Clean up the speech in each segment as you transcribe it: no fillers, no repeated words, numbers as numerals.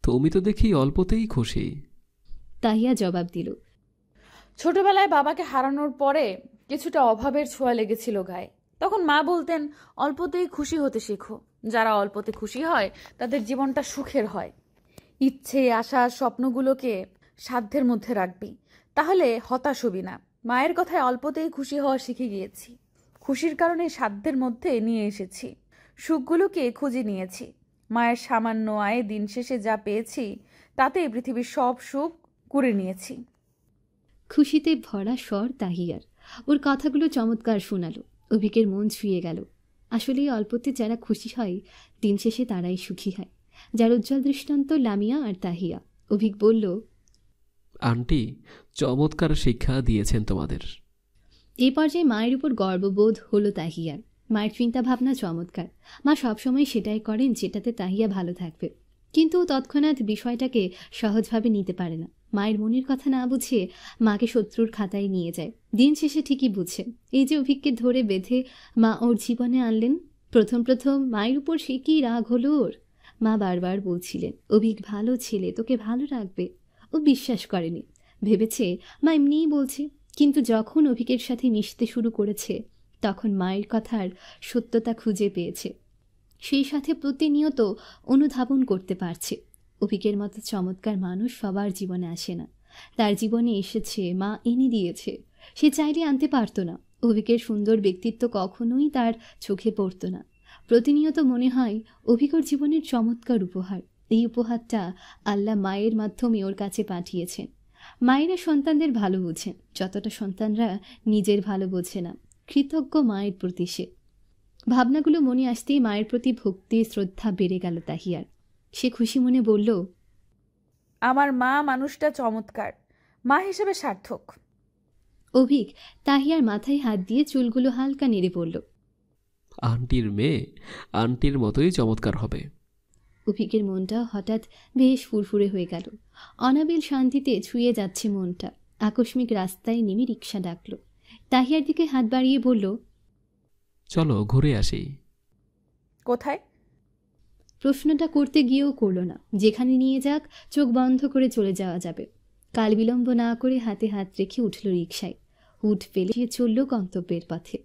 তুমি তো দেখি অল্পতেই খুশি। তাহিয়া জবাব দিল, ছোটবেলায় বাবাকে হারানোর পরে কিছুটা অভাবের ছোঁয়া লেগেছিল গায়ে। তখন মা বলতেন, অল্পতেই খুশি হতে শেখো। যারা অল্পতে খুশি হয় তাদের জীবনটা সুখের হয়। ইচ্ছে, আশা, স্বপ্নগুলোকে সাধ্যের মধ্যে রাখবি, তাহলে হতাশ হবি না। মায়ের কথায় অল্পতেই খুশি হওয়া শিখে গিয়েছি। খুশির কারণে সাধ্যের মধ্যে নিয়ে এসেছি, সুখগুলোকে খুঁজে নিয়েছি। মায়ের সামান্য আয়ে দিন শেষে যা পেয়েছি তাতেই পৃথিবীর সব সুখ করে নিয়েছি। খুশিতে ভরা স্বর তাহিয়ার। ওর কথাগুলো চমৎকার শোনালো। অভিকের মন ছুঁয়ে গেল। আসলে অল্পতে যারা খুশি হয় দিন শেষে তারাই সুখী হয়। যার উজ্জ্বল দৃষ্টান্ত লামিয়া আর তাহিয়া। অভিক বলল, আন্টি চমৎকার শিক্ষা দিয়েছেন তোমাদের। এই পর্যায়ে মায়ের উপর গর্ববোধ হলো তাহিয়ার। মায়ের চিন্তা ভাবনা চমৎকার। মা সবসময় সেটাই করেন যেটাতে তাহিয়া ভালো থাকবে। কিন্তু তৎক্ষণাৎ বিষয়টাকে সহজভাবে নিতে পারে না। মায়ের মনের কথা না বুঝিয়ে মাকে শত্রুর খাতায় নিয়ে যায়। দিন শেষে ঠিকই বুঝছে। এই যে অভিককে ধরে বেঁধে মা ওর জীবনে আনলেন, প্রথম প্রথম মায়ের উপর সে কি রাগ হলো ওর। মা বারবার বলছিলেন, অভিক ভালো ছেলে, তোকে ভালো রাখবে। ও বিশ্বাস করেনি, ভেবেছে মা এমনিই বলছে। কিন্তু যখন অভিকের সাথে মিশতে শুরু করেছে তখন মায়ের কথার সত্যতা খুঁজে পেয়েছে। সেই সাথে প্রতিনিয়ত অনুধাবন করতে পারছে, অভিকের মতো চমৎকার মানুষ সবার জীবনে আসে না। তার জীবনে এসেছে, মা এনে দিয়েছে। সে চাইলে আনতে পারত না। অভিকের সুন্দর ব্যক্তিত্ব কখনোই তার চোখে পড়ত না। প্রতিনিয়ত মনে হয় অভিকর জীবনের চমৎকার উপহার। এই উপহারটা আল্লাহ মায়ের মাধ্যমে ওর কাছে পাঠিয়েছেন। মায়েরা সন্তানদের ভালো বোঝেন যতটা সন্তানরা নিজের ভালো বোঝে না। কৃতজ্ঞ মায়ের প্রতি সে। ভাবনাগুলো মনে আসতেই মায়ের প্রতি ভক্তি শ্রদ্ধা বেড়ে গেল তাহিয়ার। সে খুশি মনে বলল, আমার মা মানুষটা চমৎকার, মা হিসেবে সার্থক। অভিক তাহিয়ার মাথায় হাত দিয়ে চুলগুলো হালকা নেড়ে বলল, আন্টির মেয়ে আন্টির মতোই চমৎকার হবে। অভিকের মনটা হঠাৎ বেশ ফুরফুরে হয়ে গেল। অনাবিল শান্তিতে ছুঁয়ে যাচ্ছে মনটা। আকস্মিক রাস্তায় নেমে রিকশা ডাকল। তাহিয়ার দিকে হাত বাড়িয়ে বলল, চলো ঘুরে আসি। কোথায়? প্রশ্নটা করতে গিয়েও করল না। যেখানে নিয়ে যাক চোখ বন্ধ করে চলে যাওয়া যাবে। কাল বিলম্ব না করে হাতে হাত রেখে উঠল রিকশায়। হুট ফেলে চলল গন্তব্যের পথে।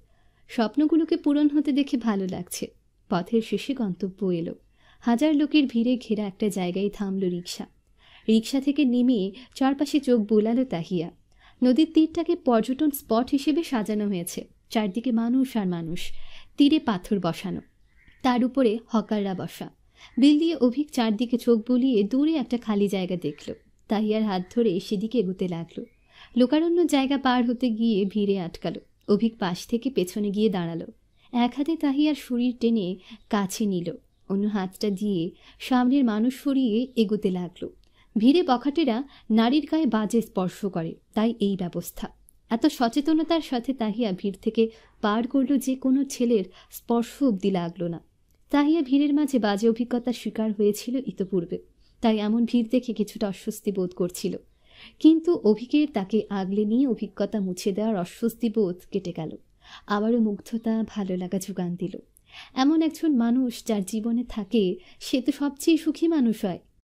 স্বপ্নগুলোকে পূরণ হতে দেখে ভালো লাগছে। পথের শেষে গন্তব্য এলো। হাজার লোকের ভিড়ে ঘেরা একটা জায়গায় থামল রিকশা। রিকশা থেকে নেমে চারপাশে চোখ বোলালো তাহিয়া। নদীর তীরটাকে পর্যটন স্পট হিসেবে সাজানো হয়েছে। চারদিকে মানুষ আর মানুষ। তীরে পাথর বসানো, তার উপরে হকাররা বসা। বিল দিয়ে অভিক চারদিকে চোখ বুলিয়ে দূরে একটা খালি জায়গা দেখল। তাহিয়ার হাত ধরে সেদিকে এগোতে লাগলো। লোকারণ্য জায়গা পার হতে গিয়ে ভিড়ে আটকালো। অভিক পাশ থেকে পেছনে গিয়ে দাঁড়ালো। এক হাতে তাহিয়ার শরীর টেনে কাছে নিল, অন্য হাতটা দিয়ে সামনের মানুষ সরিয়ে এগোতে লাগলো। ভিড়ে বখাটেরা নারীর গায়ে বাজে স্পর্শ করে, তাই এই ব্যবস্থা। এত সচেতনতার সাথে তাহিয়া ভিড় থেকে পার করল যে কোনো ছেলের স্পর্শ অবধি লাগলো না। তাহিয়া ভিড়ের মাঝে বাজে অভিজ্ঞতার শিকার হয়েছিল ইতপূর্বে, তাই এমন ভিড় দেখে কিছুটা অস্বস্তি বোধ করছিল। কিন্তু অভিকের তাকে আগলে নিয়ে অভিজ্ঞতা মুছে দেওয়ার অস্বস্তি বোধ কেটে গেল। আবারও মুগ্ধতা, ভালো লাগা যোগান দিল। এমন একজন মানুষ যার জীবনে থাকে সে তো সবচেয়ে সুখী মানুষ হয়।